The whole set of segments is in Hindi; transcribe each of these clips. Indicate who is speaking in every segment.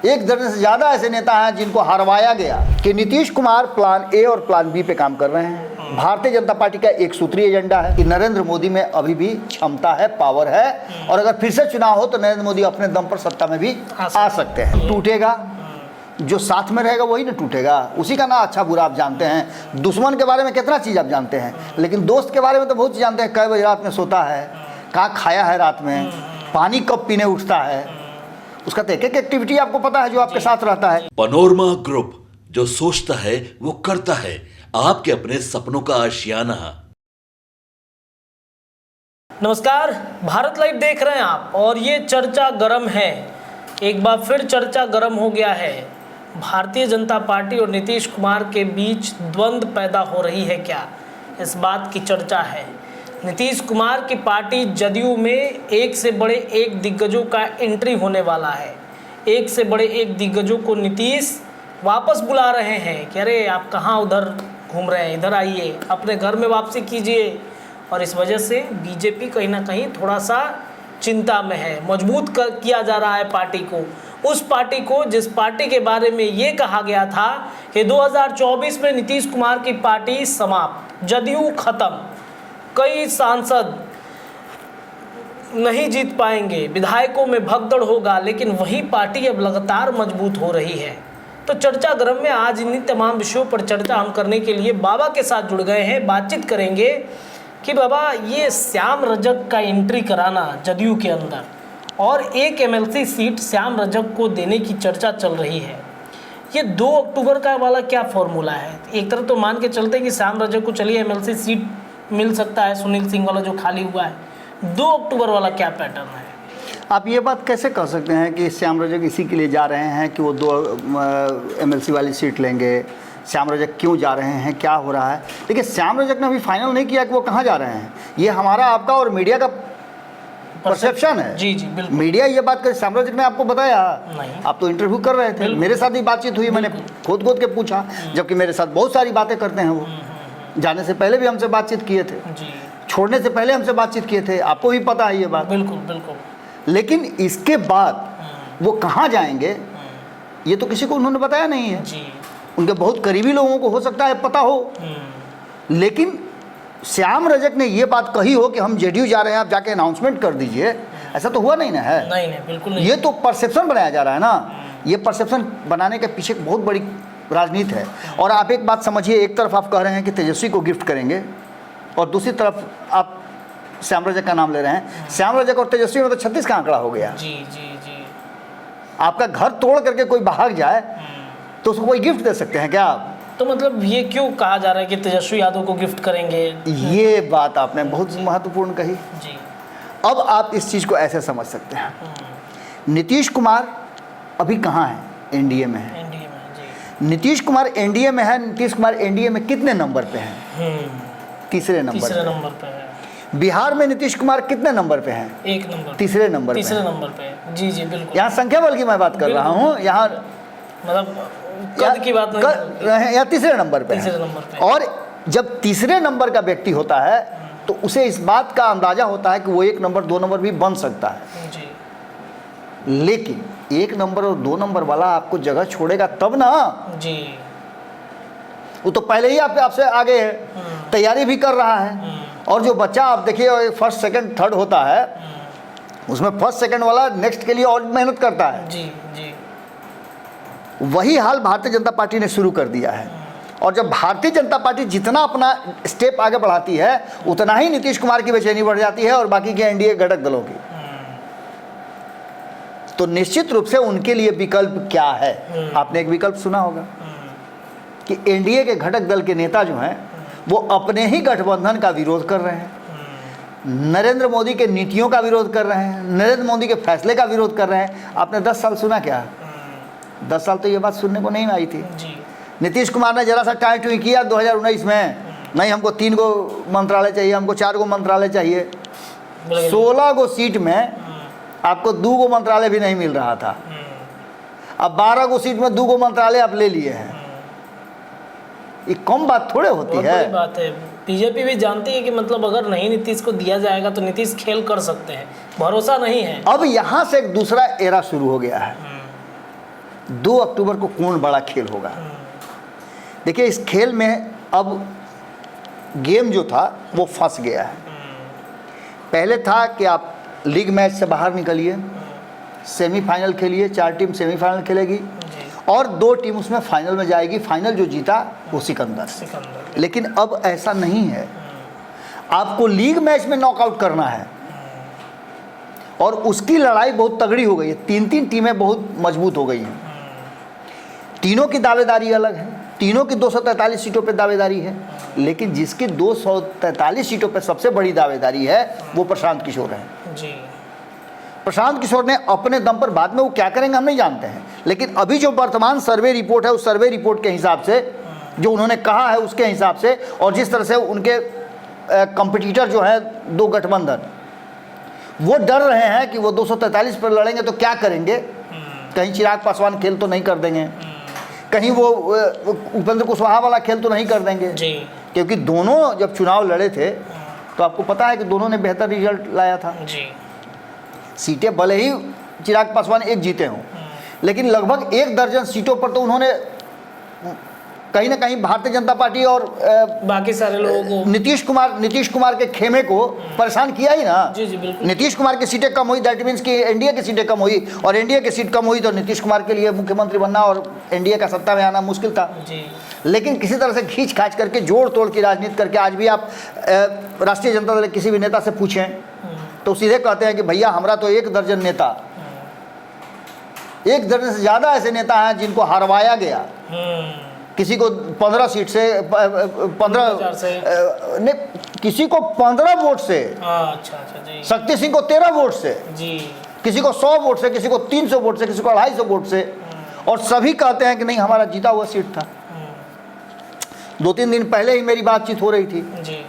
Speaker 1: एक दर्जन से ज़्यादा ऐसे नेता हैं जिनको हरवाया गया कि नीतीश कुमार प्लान ए और प्लान बी पे काम कर रहे हैं। भारतीय जनता पार्टी का एक सूत्रीय एजेंडा है कि नरेंद्र मोदी में अभी भी क्षमता है, पावर है, और अगर फिर से चुनाव हो तो नरेंद्र मोदी अपने दम पर सत्ता में भी आ सकते हैं। टूटेगा, जो साथ में रहेगा वही ना टूटेगा, उसी का ना अच्छा बुरा आप जानते हैं। दुश्मन के बारे में कितना चीज़ आप जानते हैं, लेकिन दोस्त के बारे में तो बहुत चीज़ जानते हैं। कै बजे रात में सोता है, कहाँ खाया है रात में, पानी कब पीने उठता है, उसका तो एक एक एक्टिविटी आपको पता है जो आपके साथ रहता है।
Speaker 2: पनोरमा ग्रुप, जो सोचता है वो करता है, आपके अपने सपनों का आशियाना।
Speaker 3: नमस्कार, भारत लाइव देख रहे हैं आप, और ये चर्चा गर्म है। एक बार फिर चर्चा गर्म हो गया है। भारतीय जनता पार्टी और नीतीश कुमार के बीच द्वंद्व पैदा हो रही है क्या, इस बात की चर्चा है। नीतीश कुमार की पार्टी जदयू में एक से बड़े एक दिग्गजों का एंट्री होने वाला है। एक से बड़े एक दिग्गजों को नीतीश वापस बुला रहे हैं कि अरे आप कहाँ उधर घूम रहे हैं, इधर आइए, अपने घर में वापसी कीजिए। और इस वजह से बीजेपी कहीं ना कहीं थोड़ा सा चिंता में है। मजबूत किया जा रहा है पार्टी को, उस पार्टी को जिस पार्टी के बारे में ये कहा गया था कि 2024 में नीतीश कुमार की पार्टी समाप्त, जदयू खत्म, कई सांसद नहीं जीत पाएंगे, विधायकों में भगदड़ होगा। लेकिन वही पार्टी अब लगातार मजबूत हो रही है। तो चर्चा गर्म में आज इन तमाम विषयों पर चर्चा हम करने के लिए बाबा के साथ जुड़ गए हैं। बातचीत करेंगे कि बाबा, ये श्याम रजक का एंट्री कराना जदयू के अंदर और एक एमएलसी सीट श्याम रजक को देने की चर्चा चल रही है, ये 2 अक्टूबर का वाला क्या फॉर्मूला है? एक तरफ तो मान के चलते हैं कि श्याम रजक को चलिए एमएलसी सीट मिल सकता है, सुनील सिंह वाला जो खाली हुआ है। 2 अक्टूबर वाला क्या पैटर्न है?
Speaker 1: आप ये बात कैसे कह सकते हैं कि श्याम रजक इसी के लिए जा रहे हैं कि वो 2 एमएलसी वाली सीट लेंगे? श्याम रजक क्यों जा रहे हैं, क्या हो रहा है? देखिए, श्याम रजक ने अभी फाइनल नहीं किया कि वो कहाँ जा रहे हैं। ये हमारा, आपका और मीडिया का परसेप्शन है।
Speaker 3: जी जी बिल्कुल।
Speaker 1: मीडिया ये बात कर, श्याम रजक ने आपको बताया?
Speaker 3: नहीं।
Speaker 1: आप तो इंटरव्यू कर रहे थे, मेरे साथ भी बातचीत हुई, मैंने खोद के पूछा, जबकि मेरे साथ बहुत सारी बातें करते हैं वो। जाने से पहले भी हमसे बातचीत किए थे, छोड़ने से पहले हमसे बातचीत किए थे, आपको भी पता है ये बात।
Speaker 3: बिल्कुल बिल्कुल।
Speaker 1: लेकिन इसके बाद वो कहाँ जाएंगे ये तो किसी को उन्होंने बताया नहीं है।
Speaker 3: जी।
Speaker 1: उनके बहुत करीबी लोगों को हो सकता है पता हो, लेकिन श्याम रजक ने ये बात कही हो कि हम जेडीयू जा रहे हैं, आप जाके अनाउंसमेंट कर दीजिए, ऐसा तो हुआ नहीं ना है।
Speaker 3: नहीं नहीं बिल्कुल नहीं।
Speaker 1: ये तो परसेप्शन बनाया जा रहा है ना। ये परसेप्शन बनाने के पीछे बहुत बड़ी राजनीति है। और आप एक बात समझिए, एक तरफ आप कह रहे हैं कि तेजस्वी को गिफ्ट करेंगे और दूसरी तरफ आप श्याम रजक का नाम ले रहे हैं। श्याम रजक और तेजस्वी में तो 36 का आंकड़ा हो गया।
Speaker 3: जी जी जी।
Speaker 1: आपका घर तोड़ करके कोई भाग जाए तो उसको कोई गिफ्ट दे सकते हैं क्या आप?
Speaker 3: तो मतलब ये क्यों कहा जा रहा है कि तेजस्वी यादव को गिफ्ट करेंगे?
Speaker 1: ये बात आपने बहुत महत्वपूर्ण कही।
Speaker 3: जी।
Speaker 1: अब आप इस चीज़ को ऐसे समझ सकते हैं, नीतीश कुमार अभी कहाँ है? एनडीए में है।
Speaker 3: एनडीए में, जी।
Speaker 1: नीतीश कुमार एनडीए में है। नीतीश कुमार एनडीए में कितने नंबर पे हैं? तीसरे नंबर
Speaker 3: पे है।
Speaker 1: बिहार में नीतीश कुमार कितने नंबर पे हैं?
Speaker 3: 1 नंबर।
Speaker 1: तीसरे नंबर
Speaker 3: पे। जी जी बिल्कुल।
Speaker 1: यहाँ संख्या बल की मैं बात कर रहा हूँ, यहाँ
Speaker 3: मतलब कद की बात नहीं,
Speaker 1: या तीसरे नंबर पे। और जब तीसरे नंबर का व्यक्ति होता है तो उसे इस बात का अंदाजा होता है कि वो 1 नंबर 2 नंबर भी बन सकता है।
Speaker 3: जी।
Speaker 1: लेकिन 1 नंबर और 2 नंबर वाला आपको जगह छोड़ेगा तब ना।
Speaker 3: जी।
Speaker 1: वो तो पहले ही आपसे आगे है, तैयारी भी कर रहा है। और जो बच्चा आप देखिए फर्स्ट सेकंड थर्ड होता है, उसमें फर्स्ट सेकंड वाला नेक्स्ट के लिए और मेहनत करता है।
Speaker 3: जी जी।
Speaker 1: वही हाल भारतीय जनता पार्टी ने शुरू कर दिया है। और जब भारतीय जनता पार्टी जितना अपना स्टेप आगे बढ़ाती है, उतना ही नीतीश कुमार की बेचैनी बढ़ जाती है और बाकी के एनडीए घटक दलों की। तो निश्चित रूप से उनके लिए विकल्प क्या है? आपने एक विकल्प सुना होगा कि एनडीए के घटक दल के नेता जो हैं वो अपने ही गठबंधन का विरोध कर रहे हैं, नरेंद्र मोदी के नीतियों का विरोध कर रहे हैं, नरेंद्र मोदी के फैसले का विरोध कर रहे हैं। आपने 10 साल सुना क्या? 10 साल तो ये बात सुनने को नहीं आई थी। नीतीश कुमार ने जरा सा टाई टुई किया 2019 में, नहीं हमको 3 गो मंत्रालय चाहिए, हमको 4 गो मंत्रालय चाहिए। 16 गो सीट में आपको 2 गो मंत्रालय भी नहीं मिल रहा था। अब 12 गो सीट में 2 गो मंत्रालय आप ले लिए हैं। ये कम बात थोड़े होती है।
Speaker 3: बड़ी बात है। बीजेपी भी जानती है कि मतलब अगर नहीं नीतीश को दिया जाएगा तो नीतीश खेल कर सकते हैं, भरोसा नहीं है।
Speaker 1: अब यहाँ से एक दूसरा एरा शुरू हो गया है। 2 अक्टूबर को कौन बड़ा खेल होगा। देखिए इस खेल में अब गेम जो था वो फंस गया है। पहले था कि आप लीग मैच से बाहर निकलिए, सेमीफाइनल खेलिए, 4 टीम सेमीफाइनल खेलेगी और 2 टीम उसमें फाइनल में जाएगी, फाइनल जो जीता वो सिकंदर। लेकिन अब ऐसा नहीं है, आपको लीग मैच में नॉकआउट करना है और उसकी लड़ाई बहुत तगड़ी हो गई है। 3-3 टीमें बहुत मजबूत हो गई हैं, तीनों की दावेदारी अलग है, तीनों की 243 सीटों पे दावेदारी है, लेकिन जिसकी 243 सीटों पे सबसे बड़ी दावेदारी है वो प्रशांत किशोर है
Speaker 3: जी।
Speaker 1: प्रशांत किशोर ने अपने दम पर, बाद में वो क्या करेंगे हम नहीं जानते हैं, लेकिन अभी जो वर्तमान सर्वे रिपोर्ट है उस सर्वे रिपोर्ट के हिसाब से, जो उन्होंने कहा है उसके हिसाब से, और जिस तरह से उनके कंपटीटर जो है 2 गठबंधन, वो डर रहे हैं कि वो 243 पर लड़ेंगे तो क्या करेंगे, कहीं चिराग पासवान खेल तो नहीं कर देंगे, कहीं वो उपेंद्र कुशवाहा वाला खेल तो नहीं कर देंगे
Speaker 3: जी।
Speaker 1: क्योंकि दोनों जब चुनाव लड़े थे तो आपको पता है कि दोनों ने बेहतर रिजल्ट लाया था।
Speaker 3: जी।
Speaker 1: सीटें भले ही चिराग पासवान 1 जीते हों, लेकिन लगभग 1 दर्जन सीटों पर तो उन्होंने कहीं ना कहीं भारतीय जनता पार्टी और
Speaker 3: बाकी सारे लोगों को,
Speaker 1: नीतीश कुमार के खेमे को परेशान किया ही ना।
Speaker 3: जी जी बिल्कुल।
Speaker 1: नीतीश कुमार की सीटें कम हुई, दैट मीन्स कि एनडीए की सीटें कम हुई, और एनडीए की सीट कम हुई तो नीतीश कुमार के लिए मुख्यमंत्री बनना और एनडीए का सत्ता में आना मुश्किल था
Speaker 3: जी।
Speaker 1: लेकिन किसी तरह से खींच खाच करके, जोड़ तोड़ की राजनीति करके, आज भी आप राष्ट्रीय जनता दल किसी भी नेता से पूछें तो सीधे कहते हैं कि भैया हमारा तो 1 दर्जन नेता, 1 दर्जन से ज़्यादा ऐसे नेता हैं जिनको हरवाया गया, किसी को 15 सीट से 15 नहीं, किसी को 15 वोट से,
Speaker 3: अच्छा जी।
Speaker 1: शक्ति सिंह को 13 वोट से
Speaker 3: जी।
Speaker 1: किसी को 100 वोट से, किसी को 300 वोट से, किसी को 250 वोट से, और सभी कहते हैं कि नहीं हमारा जीता हुआ सीट था। 2-3 दिन पहले ही मेरी बातचीत हो रही थी
Speaker 3: जी।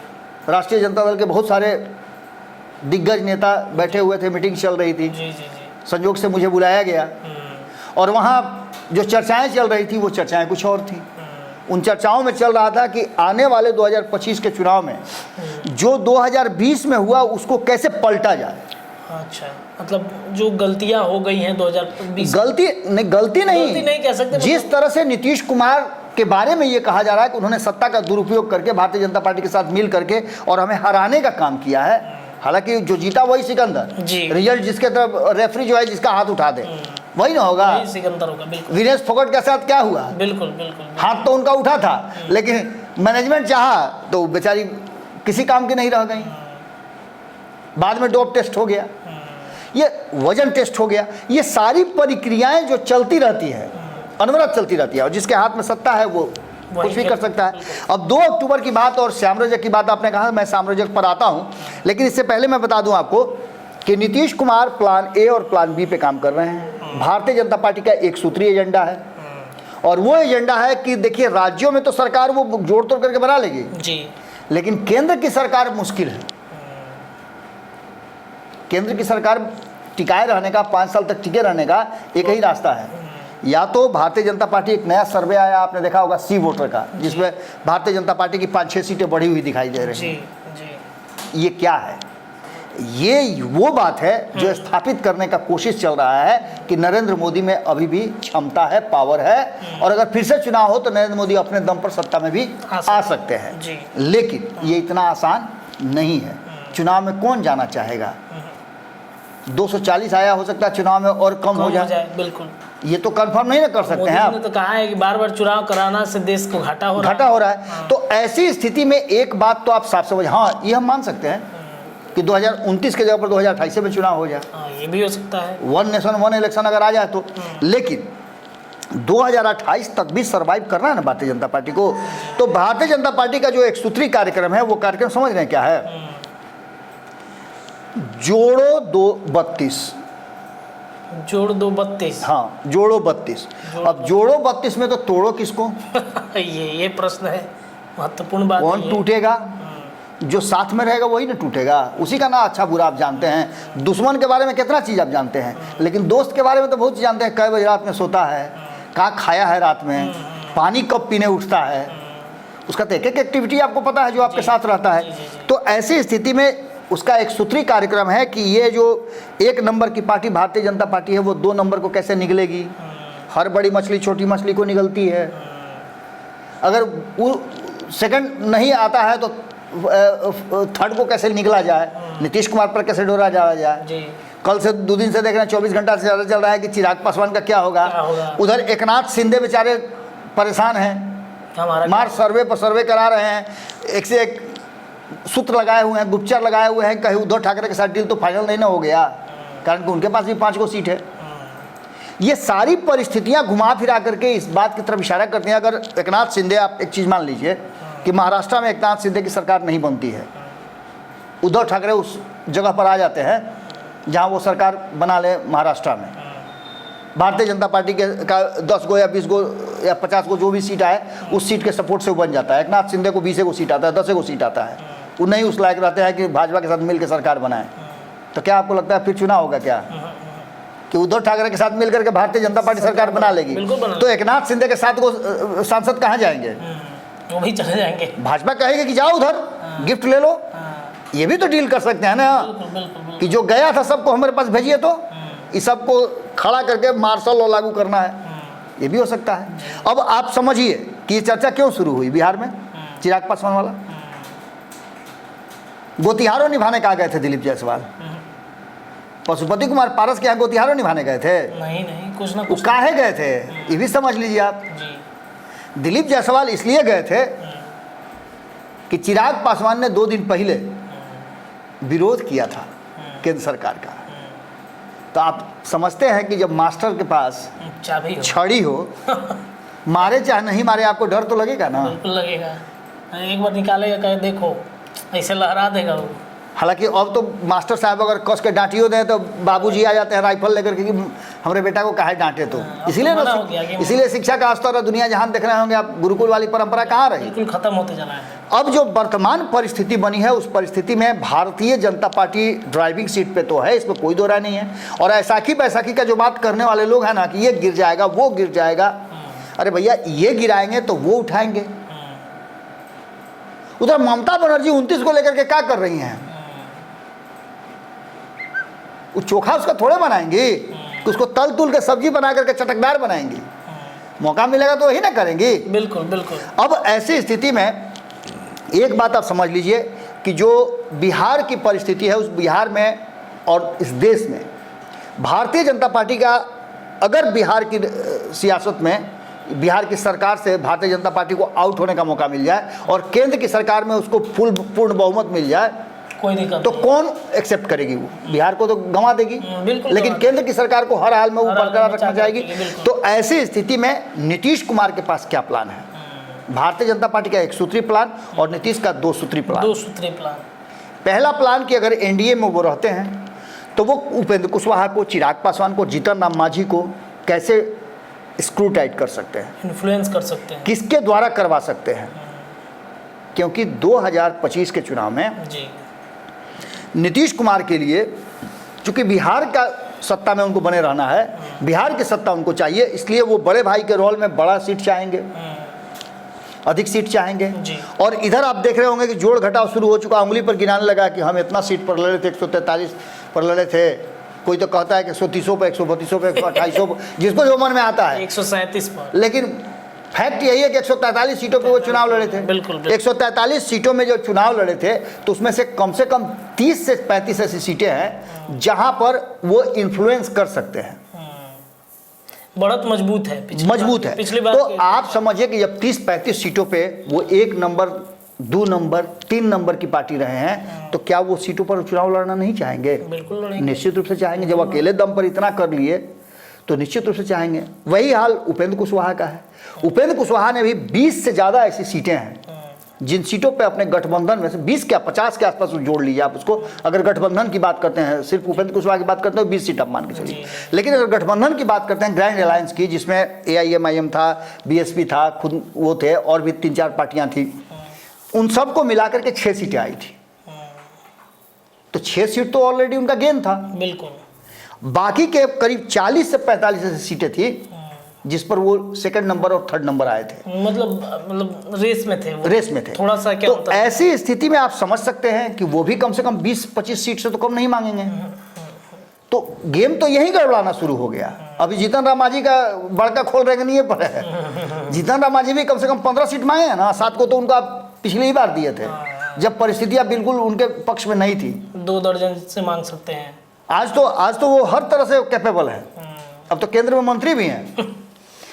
Speaker 1: राष्ट्रीय जनता दल के बहुत सारे दिग्गज नेता बैठे हुए थे, मीटिंग चल रही थी,
Speaker 3: जी जी जी।
Speaker 1: संयोग से मुझे बुलाया गया और वहाँ जो चर्चाएं चल रही थी वो चर्चाएं कुछ और थी। उन चर्चाओं में चल रहा था कि आने वाले 2025 के चुनाव में जो 2020 में हुआ उसको कैसे पलटा जाए।
Speaker 3: अच्छा, मतलब जो गलतियां हो गई हैं 2020,
Speaker 1: गलती नहीं
Speaker 3: कह सकते,
Speaker 1: जिस तरह से नीतीश कुमार के बारे में ये कहा जा रहा है कि उन्होंने सत्ता का दुरुपयोग करके भारतीय जनता पार्टी के साथ मिल करके और हमें हराने का काम किया है, हालांकि जो जीता वही सिकंदर, रिजल्ट जिसके तरफ रेफरी जो है जिसका हाथ उठा दे वही ना होगा,
Speaker 3: वही सिकंदर होगा। बिल्कुल।
Speaker 1: विनेश फोगाट के साथ क्या हुआ,
Speaker 3: बिल्कुल बिल्कुल,
Speaker 1: हाथ तो उनका उठा था लेकिन मैनेजमेंट चाहा तो बेचारी किसी काम की नहीं रह गई। बाद में डोप टेस्ट हो गया, ये वजन टेस्ट हो गया, ये सारी प्रक्रियाएं जो चलती रहती है, अनवरत चलती रहती है, और जिसके हाथ में सत्ता है वो कुछ भी कर सकता है। अब 2 अक्टूबर की बात और साम्राज्य की बात आपने कहा, मैं साम्राज्य पर आता हूँ, लेकिन इससे पहले मैं बता दूं आपको कि नीतीश कुमार प्लान ए और प्लान बी पे काम कर रहे हैं। भारतीय जनता पार्टी का एक सूत्रीय एजेंडा है और वो एजेंडा है कि देखिए राज्यों में तो सरकार वो जोड़ तोड़ करके बना लेगी
Speaker 3: जी, लेकिन
Speaker 1: केंद्र की सरकार मुश्किल है। केंद्र की सरकार टिकाए रहने का, 5 साल तक टिके रहने का एक ही रास्ता है, या तो भारतीय जनता पार्टी, एक नया सर्वे आया आपने देखा होगा सी वोटर का, जिसमें भारतीय जनता पार्टी की 5-6 सीटें बढ़ी हुई दिखाई दे रही हैं। ये क्या है? ये वो बात है जो स्थापित करने का कोशिश चल रहा है कि नरेंद्र मोदी में अभी भी क्षमता है, पावर है, और अगर फिर से चुनाव हो तो नरेंद्र मोदी अपने दम पर सत्ता में भी आ सकते हैं। लेकिन ये इतना आसान नहीं है। चुनाव में कौन जाना चाहेगा? 240 आया, हो सकता है चुनाव में और कम हो जाए।
Speaker 3: बिल्कुल,
Speaker 1: ये तो कंफर्म नहीं ना कर सकते हैं आप।
Speaker 3: तो कहा है कि बार-बार चुनाव कराना से देश को घाटा हो रहा
Speaker 1: है। तो ऐसी स्थिति में एक बात तो आप साफ समझ, हाँ ये हम मान सकते हैं कि 2029 के जगह पर 2028 में चुनाव हो जाए,
Speaker 3: ये भी हो सकता है,
Speaker 1: 1 नेशन 1 इलेक्शन अगर आ जाए तो। लेकिन 2028 तक भी सरवाइव करना है ना भारतीय जनता पार्टी को। तो भारतीय जनता पार्टी का जो एक सूत्री कार्यक्रम है, वो कार्यक्रम समझ रहे हैं क्या है? जोड़ो 232,
Speaker 3: जोड़ 232।
Speaker 1: हाँ, जोड़ो 32। अब जोड़ो 32 में तो तोड़ो किसको?
Speaker 3: ये प्रश्न है, महत्वपूर्ण बात।
Speaker 1: कौन टूटेगा? जो साथ में रहेगा वही ना टूटेगा, उसी का ना अच्छा बुरा आप जानते हैं। दुश्मन के बारे में कितना चीज़ आप जानते हैं, लेकिन दोस्त के बारे में तो बहुत चीज़ जानते हैं। कै बजे रात में सोता है, कहाँ खाया है रात में, पानी कब पीने उठता है, उसका तो एक एक एक्टिविटी आपको पता है जो आपके साथ रहता है। तो ऐसी स्थिति में उसका एक सूत्री कार्यक्रम है कि ये जो 1 नंबर की पार्टी भारतीय जनता पार्टी है वो 2 नंबर को कैसे निगलेगी, हर बड़ी मछली छोटी मछली को निगलती है। अगर वो सेकंड नहीं आता है तो थर्ड को कैसे निकला जाए, नीतीश कुमार पर कैसे डोरा जाया जाए।
Speaker 3: जी।
Speaker 1: कल से 2 दिन से देख रहे हैं, 24 घंटा से ज़्यादा चल रहा है कि चिराग पासवान का क्या होगा। उधर एकनाथ शिंदे बेचारे परेशान हैं,
Speaker 3: हमारा
Speaker 1: मार सर्वे पर सर्वे करा रहे हैं, एक से एक सूत्र लगाए हुए हैं, गुप्तचर लगाए हुए हैं, कहीं उद्धव ठाकरे के साथ डील तो फाइनल नहीं ना हो गया, कारण कि उनके पास भी 5 गो सीट है। ये सारी परिस्थितियां घुमा फिरा करके इस बात की तरफ इशारा करती हैं। अगर एकनाथ शिंदे, आप एक चीज़ मान लीजिए कि महाराष्ट्र में एकनाथ शिंदे की सरकार नहीं बनती है, उद्धव ठाकरे उस जगह पर आ जाते हैं जहां वो सरकार बना ले महाराष्ट्र में, भारतीय जनता पार्टी के का 10 गो या 20 गो या 50 गो जो भी सीट आए उस सीट के सपोर्ट से वो बन जाता है। एकनाथ शिंदे को 20 गो सीट आता है, 10 गो सीट आता है, वो नहीं उस लायक रहते हैं कि भाजपा के साथ मिल के सरकार बनाए। तो क्या आपको लगता है फिर चुनाव होगा क्या कि उद्धव ठाकरे के साथ मिलकर के भारतीय जनता पार्टी सरकार बना लेगी? तो एकनाथ शिंदे के 7 गो सांसद कहाँ जाएंगे?
Speaker 3: वो भी चले जाएंगे।
Speaker 1: भाजपा कहेगी कि जाओ उधर गिफ्ट ले लो। ये भी तो डील कर सकते हैं ना कि जो गया था सबको हमारे पास भेजिए, तो इस सबको खड़ा करके मार्शल लॉ लागू करना है, ये भी हो सकता है। अब आप समझिए कि ये चर्चा क्यों शुरू हुई बिहार में, चिराग पासवान वाला। गोतिहारों निभाने कहा गए थे दिलीप जायसवाल, पशुपति कुमार पारस के यहाँ गोतिहारों निभाने गए थे?
Speaker 3: नहीं, कुछ ना कुछ
Speaker 1: काहे गए थे ये भी समझ लीजिए आप। दिलीप जायसवाल इसलिए गए थे कि चिराग पासवान ने 2 दिन पहले विरोध किया था केंद्र सरकार का। तो आप समझते हैं कि जब मास्टर के पास छड़ी हो, मारे चाहे नहीं मारे आपको डर तो लगेगा ना।
Speaker 3: बिल्कुल लगेगा, एक बार निकालेगा, कहे देखो ऐसे लहरा देगा वो।
Speaker 1: हालांकि अब तो मास्टर साहब अगर कस के डांटियो दें तो बाबूजी आ जाते हैं राइफल लेकर के कि हमारे बेटा को काहे डांटे। तो इसीलिए शिक्षा का स्तर दुनिया जहां देख रहे होंगे आप, गुरुकुल वाली परंपरा कहाँ रही,
Speaker 3: बिल्कुल खत्म होते जा रहा है।
Speaker 1: अब जो वर्तमान परिस्थिति बनी है उस परिस्थिति में Bharatiya Janata party driving seat पे तो है, इसमें कोई दो राय नहीं है। और ऐसाखी बैसाखी का जो बात करने वाले लोग हैं ना कि ये गिर जाएगा वो गिर जाएगा, अरे भैया ये गिराएंगे तो वो उठाएंगे। उधर ममता बनर्जी 29 को लेकर के क्या कर रही हैं? वो चोखा उसका थोड़े बनाएंगी कि उसको तल तुल के सब्जी बना करके चटकदार बनाएंगी। मौका मिलेगा तो वही ना करेंगी।
Speaker 3: बिल्कुल बिल्कुल।
Speaker 1: अब ऐसी स्थिति में एक बात आप समझ लीजिए कि जो बिहार की परिस्थिति है, उस बिहार में और इस देश में भारतीय जनता पार्टी का अगर बिहार की सियासत में, बिहार की सरकार से भारतीय जनता पार्टी को आउट होने का मौका मिल जाए और केंद्र की सरकार में उसको पूर्ण बहुमत मिल जाए,
Speaker 3: कोई दिक्कत
Speaker 1: तो कौन एक्सेप्ट करेगी? वो बिहार को तो गंवा देगी, लेकिन केंद्र की सरकार को हर हाल में वो बरकरार रखना चाहेगी। तो ऐसी स्थिति में नीतीश कुमार के पास क्या प्लान है? भारतीय जनता पार्टी का 1 सूत्री प्लान और नीतीश का 2 सूत्री प्लान।
Speaker 3: 2 सूत्री प्लान।
Speaker 1: पहला प्लान कि अगर एनडीए में वो रहते हैं तो वो उपेंद्र कुशवाहा को, चिराग पासवान को, जीतन राम मांझी को कैसे स्क्रूटाइट कर सकते हैं,
Speaker 3: इन्फ्लुएंस कर सकते हैं,
Speaker 1: किसके द्वारा करवा सकते हैं। क्योंकि 2025 के चुनाव में
Speaker 3: जी
Speaker 1: नीतीश कुमार के लिए, चूंकि बिहार का सत्ता में उनको बने रहना है, बिहार की सत्ता उनको चाहिए, इसलिए वो बड़े भाई के रोल में बड़ा सीट चाहेंगे, अधिक सीट चाहेंगे। और इधर आप देख रहे होंगे कि जोड़ घटाव शुरू हो चुका, उंगली पर गिनाने लगा कि हम इतना सीट पर लड़े थे, 143 पर लड़े थे, कोई तो कहता है कि 130 पे, 132 पे, 128 पे, जिसको जो मन में आता है,
Speaker 3: 137 पर।
Speaker 1: लेकिन फैक्ट यही है कि 143 सीटों पे वो चुनाव लड़े थे।
Speaker 3: बिल्कुल।
Speaker 1: 143 सीटों में जो चुनाव लड़े थे तो उसमें से कम 30 से 35 ऐसी सीटें हैं जहां पर वो इन्फ्लुएंस कर सकते हैं।
Speaker 3: बढ़त मजबूत है,
Speaker 1: मजबूत है।
Speaker 3: पिछली बार
Speaker 1: तो आप समझिए कि जब 30-35 सीटों पे वो 1 नंबर, 2 नंबर, 3 नंबर की पार्टी रहे हैं, तो क्या वो सीटों पर चुनाव लड़ना नहीं चाहेंगे?
Speaker 3: बिल्कुल लड़ेंगे,
Speaker 1: निश्चित रूप से चाहेंगे। जब अकेले दम पर इतना कर लिए तो निश्चित रूप से चाहेंगे। वही हाल उपेंद्र कुशवाहा का है। उपेंद्र कुशवाहा ने भी 20 से ज़्यादा ऐसी सीटें हैं जिन सीटों पे अपने गठबंधन में से 20 क्या 50 के आसपास जोड़ लीजिए आप उसको। अगर गठबंधन की बात करते हैं, सिर्फ उपेंद्र कुशवाहा की बात करते हैं, 20 सीट आप मान के चलिए। लेकिन अगर गठबंधन की बात करते हैं, ग्रैंड अलायंस की, जिसमें AIMIM था, BSP था, खुद वो थे, और भी 3-4 पार्टियां थी, उन सबको मिलाकर के 6 सीटें आई थी। तो 6 सीट तो ऑलरेडी उनका गेन था।
Speaker 3: बिल्कुल।
Speaker 1: बाकी के करीब 40 से 45 ऐसी सीटें थी जिस पर वो 2nd नंबर और 3rd नंबर आए थे।
Speaker 3: मतलब रेस में थे वो।
Speaker 1: रेस में थे
Speaker 3: थोड़ा सा क्या
Speaker 1: तो ऐसी स्थिति में आप समझ सकते हैं कि वो भी कम से कम 20-25 सीट से तो कम नहीं मांगेंगे। तो गेम तो यही गड़बड़ाना शुरू हो गया। अभी जीतन राम मांझी का बड़का खोल रेंगनीय पर है। जीतन राम मांझी भी कम से कम 15 सीट मांगे हैं ना, 7 को तो उनका पिछली ही बार दिए थे जब परिस्थितियां बिल्कुल उनके पक्ष में नहीं थी।
Speaker 3: 2 दर्जन से मांग सकते हैं।
Speaker 1: आज तो वो हर तरह से कैपेबल है, अब तो केंद्र में मंत्री भी हैं।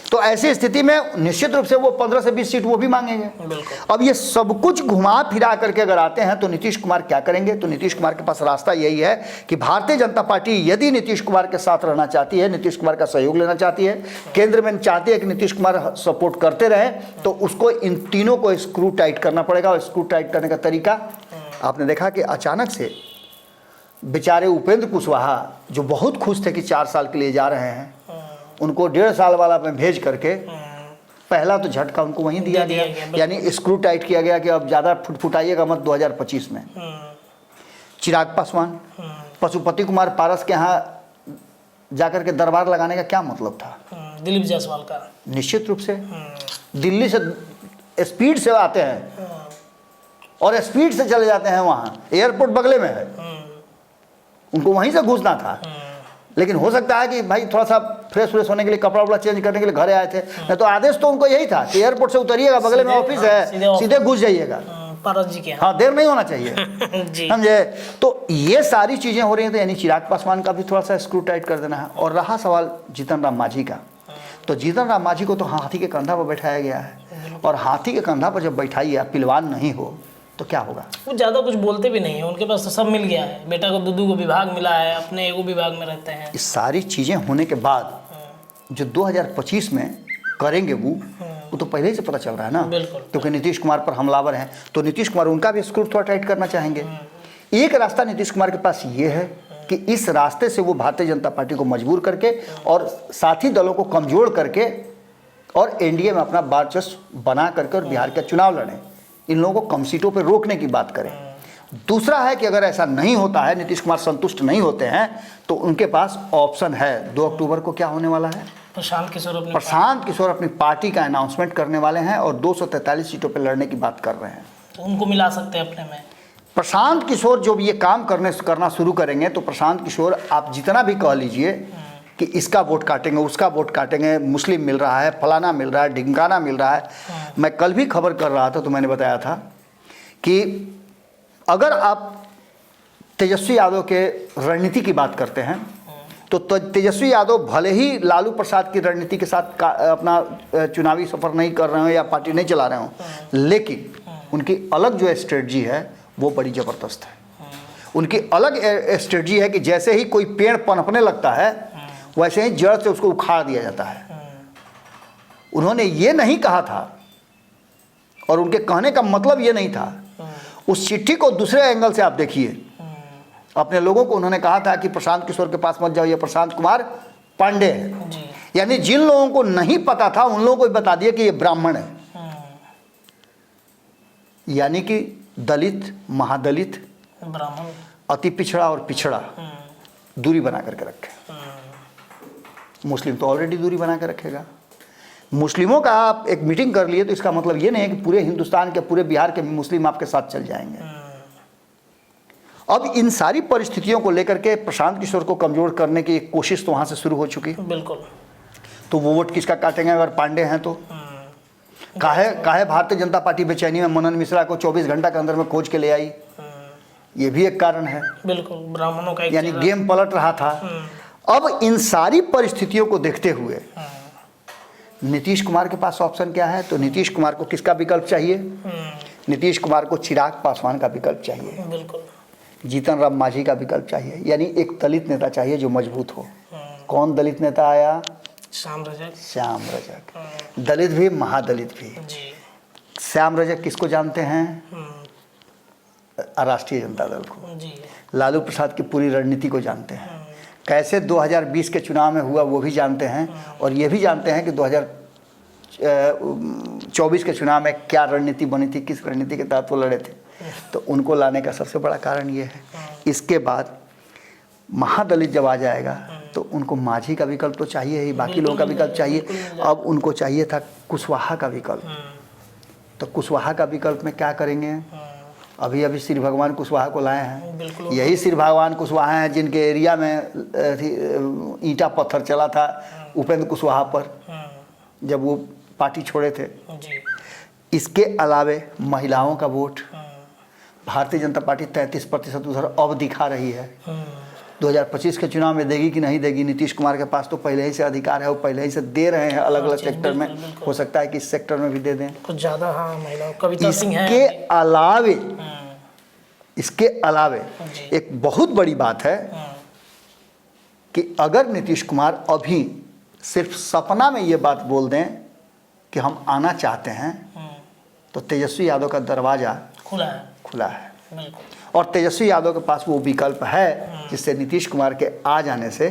Speaker 1: तो ऐसी स्थिति में निश्चित रूप से वो 15 से 20 सीट वो भी मांगेंगे। अब ये सब कुछ घुमा फिरा करके अगर आते हैं तो नीतीश कुमार क्या करेंगे? तो नीतीश कुमार के पास रास्ता यही है कि भारतीय जनता पार्टी यदि नीतीश कुमार के साथ रहना चाहती है, नीतीश कुमार का सहयोग लेना चाहती है, केंद्र में चाहती है कि नीतीश कुमार सपोर्ट करते रहे, तो उसको इन तीनों को स्क्रू टाइट करना पड़ेगा। और स्क्रू टाइट करने का तरीका आपने देखा कि अचानक से बेचारे उपेंद्र कुशवाहा जो बहुत खुश थे कि 4 साल के लिए जा रहे हैं, उनको 1.5 साल वाला में भेज करके पहला तो झटका उनको वहीं दिया गया, यानी स्क्रू टाइट किया गया कि अब ज़्यादा फुटफुटाइएगा मत 2025 में। चिराग पासवान, पशुपति कुमार पारस के यहाँ जाकर के दरबार लगाने का क्या मतलब था?
Speaker 3: दिलीप जायसवाल का
Speaker 1: निश्चित रूप से दिल्ली से स्पीड से आते हैं और स्पीड से चले जाते हैं, वहाँ एयरपोर्ट बगले में है, उनको वहीं से घुसना था। लेकिन हो सकता है कि भाई थोड़ा सा फ्रेश होने के लिए, कपड़ा वपड़ा चेंज करने के लिए घरे आए थे, नहीं तो आदेश तो उनको यही था कि एयरपोर्ट से उतरिएगा, बगल में ऑफिस है, सीधे घुस जाइएगा।
Speaker 3: पारस जी के
Speaker 1: हाँ, देर नहीं होना चाहिए। समझे? तो ये सारी चीजें हो रही हैं। तो यानी चिराग पासवान का भी थोड़ा सा स्क्रू टाइट कर देना है। और रहा सवाल जीतन राम मांझी का, तो जीतन राम मांझी को तो हाथी के कंधा पर बैठाया गया है, और हाथी के कंधा पर जब बैठाइए, पिलवान नहीं हो तो क्या होगा?
Speaker 3: वो ज़्यादा कुछ बोलते भी नहीं है, उनके पास तो सब मिल गया है। बेटा को 2 को विभाग मिला है, अपने एगो विभाग में रहते हैं।
Speaker 1: इस सारी चीज़ें होने के बाद जो 2025 में करेंगे वो तो पहले ही से पता चल रहा है ना, क्योंकि नीतीश कुमार पर हमलावर हैं, तो नीतीश कुमार उनका भी स्क्रू थोड़ा टाइट करना चाहेंगे। एक रास्ता नीतीश कुमार के पास ये है कि इस रास्ते से वो भारतीय जनता पार्टी को मजबूर करके और साथी दलों को कमजोर करके और एनडीए में अपना वर्चस्व बना करके और बिहार का चुनाव लड़ें, इन लोगों को कम सीटों पर रोकने की बात करें। दूसरा है कि अगर ऐसा नहीं होता है, नीतीश कुमार संतुष्ट नहीं होते हैं, तो उनके पास ऑप्शन है। 2 अक्टूबर को क्या होने वाला है? प्रशांत किशोर अपनी पार्टी का अनाउंसमेंट करने वाले हैं और 243 सीटों पर लड़ने की बात कर रहे हैं।
Speaker 3: तो उनको मिला सकते हैं अपने में।
Speaker 1: प्रशांत किशोर जो ये काम करना शुरू करेंगे, तो प्रशांत किशोर आप जितना भी कह लीजिए कि इसका वोट काटेंगे, उसका वोट काटेंगे, मुस्लिम मिल रहा है, फलाना मिल रहा है, ढिंकाना मिल रहा है। मैं कल भी खबर कर रहा था तो मैंने बताया था कि अगर आप तेजस्वी यादव के रणनीति की बात करते हैं तो तेजस्वी यादव भले ही लालू प्रसाद की रणनीति के साथ अपना चुनावी सफर नहीं कर रहे हो या पार्टी नहीं चला रहे हो, लेकिन उनकी अलग जो स्ट्रेटजी है वो बड़ी ज़बरदस्त है। उनकी अलग स्ट्रेटजी है कि जैसे ही कोई पेड़ पनपने लगता है वैसे ही जड़ से उसको उखाड़ दिया जाता है। उन्होंने ये नहीं कहा था और उनके कहने का मतलब ये नहीं था। उस चिट्ठी को दूसरे एंगल से आप देखिए। अपने लोगों को उन्होंने कहा था कि प्रशांत किशोर के पास मत जाओ, ये प्रशांत कुमार पांडे है। यानी जिन लोगों को नहीं पता था उन लोगों को भी बता दिया कि ये ब्राह्मण है, यानी कि दलित, महादलित,
Speaker 3: ब्राह्मण,
Speaker 1: अति पिछड़ा और पिछड़ा दूरी बना करके रखे। मुस्लिम तो ऑलरेडी दूरी बना के रखेगा। मुस्लिमों का आप एक मीटिंग कर लिए तो इसका मतलब ये नहीं है कि पूरे हिंदुस्तान के, पूरे बिहार के मुस्लिम आपके साथ चल जाएंगे। अब इन सारी परिस्थितियों को लेकर के प्रशांत किशोर को कमजोर करने की एक कोशिश तो वहां से शुरू हो चुकी है।
Speaker 3: बिल्कुल।
Speaker 1: तो वो वोट किसका काटेंगे अगर पांडे हैं तो? काहे भारतीय जनता पार्टी बेचैनी में मनन मिश्रा को 24 घंटा के अंदर में खोज के ले आई? ये भी एक कारण है।
Speaker 3: बिल्कुल, ब्राह्मणों का
Speaker 1: यानी गेम पलट रहा था। अब इन सारी परिस्थितियों को देखते हुए नीतीश कुमार के पास ऑप्शन क्या है? तो नीतीश कुमार को किसका विकल्प चाहिए? नीतीश कुमार को चिराग पासवान का विकल्प चाहिए।
Speaker 3: बिल्कुल।
Speaker 1: जीतन राम मांझी का विकल्प चाहिए। यानी एक दलित नेता चाहिए जो मजबूत हो। कौन दलित नेता आया?
Speaker 3: श्याम रजक।
Speaker 1: दलित भी, महादलित भी। श्याम रजक किसको जानते हैं? राष्ट्रीय जनता दल को। लालू प्रसाद की पूरी रणनीति को जानते हैं। कैसे 2020 के चुनाव में हुआ वो भी जानते हैं, और ये भी जानते हैं कि 2024 के चुनाव में क्या रणनीति बनी थी, किस रणनीति के तहत वो लड़े थे। तो उनको लाने का सबसे बड़ा कारण ये है। इसके बाद महादलित जब आ जाएगा तो उनको मांझी का विकल्प तो चाहिए ही, बाकी लोगों का विकल्प चाहिए। अब उनको चाहिए था कुशवाहा का विकल्प। तो कुशवाहा का विकल्प में क्या करेंगे? अभी अभी श्री भगवान कुशवाहा को लाए हैं।
Speaker 3: बिल्कुल।
Speaker 1: यही श्री भगवान कुशवाहा हैं जिनके एरिया में ईंटा पत्थर चला था उपेंद्र कुशवाहा पर जब वो पार्टी छोड़े थे।
Speaker 3: जी।
Speaker 1: इसके अलावे महिलाओं का वोट भारतीय जनता पार्टी 33% उधर अब दिखा रही है। 2025 के चुनाव में देगी कि नहीं देगी, नीतीश कुमार के पास तो पहले ही से अधिकार है, वो पहले ही से दे रहे हैं अलग अलग सेक्टर में। हो सकता है कि इस सेक्टर में भी दे दें
Speaker 3: कुछ ज़्यादा। हाँ, महिलाओं कविता सिंह है।
Speaker 1: इसके अलावे एक बहुत बड़ी बात है कि अगर नीतीश कुमार अभी सिर्फ सपना में ये बात बोल दें कि हम आना चाहते हैं तो तेजस्वी यादव का दरवाज़ा
Speaker 3: खुला है। बिल्कुल।
Speaker 1: और तेजस्वी यादव के पास वो विकल्प है जिससे नीतीश कुमार के आ जाने से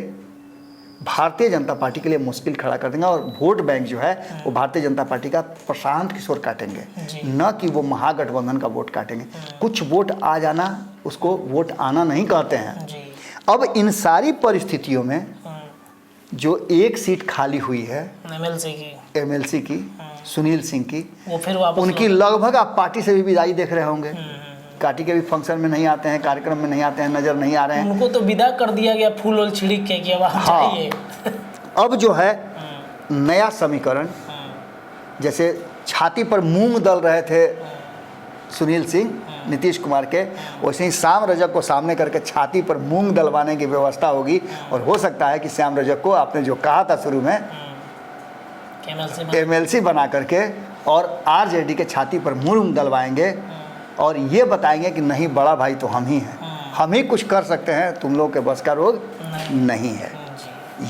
Speaker 1: भारतीय जनता पार्टी के लिए मुश्किल खड़ा कर देंगे और वोट बैंक जो है वो भारतीय जनता पार्टी का प्रशांत किशोर काटेंगे, न कि वो महागठबंधन का वोट काटेंगे। कुछ वोट आ जाना उसको वोट आना नहीं कहते हैं। अब इन सारी परिस्थितियों में जो एक सीट खाली हुई है एमएलसी की सुनील सिंह की,
Speaker 3: वो फिर वापस
Speaker 1: उनकी लगभग आप पार्टी से भी विदाई देख रहे होंगे। पार्टी के भी फंक्शन में नहीं आते हैं, कार्यक्रम में नहीं आते हैं, नजर नहीं आ रहे हैं।
Speaker 3: उनको तो विदा कर दिया गया फूल और छिड़क के कि अब चाहिए।
Speaker 1: अब जो है नया समीकरण, जैसे छाती पर मूंग दल रहे थे सुनील सिंह नीतीश कुमार के, वैसे ही श्याम रजक को सामने करके छाती पर मूंग दलवाने की व्यवस्था होगी। और हो सकता है कि श्याम रजक को आपने जो कहा था शुरू में एमएलसी बना करके और आरजेडी के छाती पर मूंग दलवाएंगे और ये बताएंगे कि नहीं, बड़ा भाई तो हम ही हैं, हम ही कुछ कर सकते हैं, तुम लोग के बस का रोग नहीं है।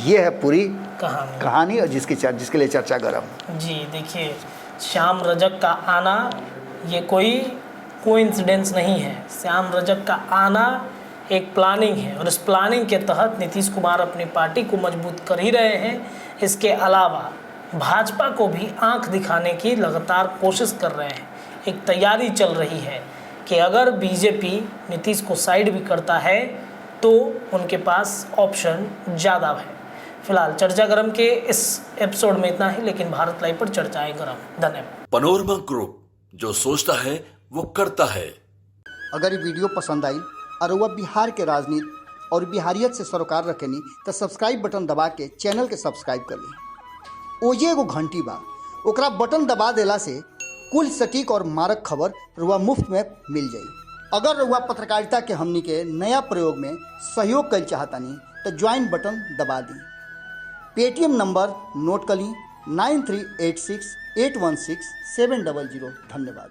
Speaker 1: ये है पूरी कहानी और जिसके लिए चर्चा गर्म।
Speaker 3: जी देखिए, श्याम रजक का आना ये कोई कोइंसिडेंस नहीं है। श्याम रजक का आना एक प्लानिंग है और इस प्लानिंग के तहत नीतीश कुमार अपनी पार्टी को मजबूत कर ही रहे हैं। इसके अलावा भाजपा को भी आंख दिखाने की लगातार कोशिश कर रहे हैं। एक तैयारी चल रही है कि अगर बीजेपी नीतीश को साइड भी करता है तो उनके पास ऑप्शन ज़्यादा है। फिलहाल चर्चा गरम के इस एपिसोड में इतना ही, लेकिन भारत लाइव पर चर्चाएं गरम। धन्यवाद।
Speaker 2: पनोरमा ग्रुप, जो सोचता है वो करता है।
Speaker 1: अगर ये वीडियो पसंद आई और वह बिहार के राजनीति और बिहारियत से सरोकार रखेनी तो सब्सक्राइब बटन दबा के चैनल के सब्सक्राइब कर ली। ओजे एगो घंटी बा, ओकरा बटन दबा देला से कुल सटीक और मारक खबर रुआ मुफ्त में मिल जाई। अगर रुआ पत्रकारिता के हमनी के नया प्रयोग में सहयोग कर चाहतानी तो ज्वाइन बटन दबा दी। पेटीएम नंबर नोट कर ली 9386816700। धन्यवाद।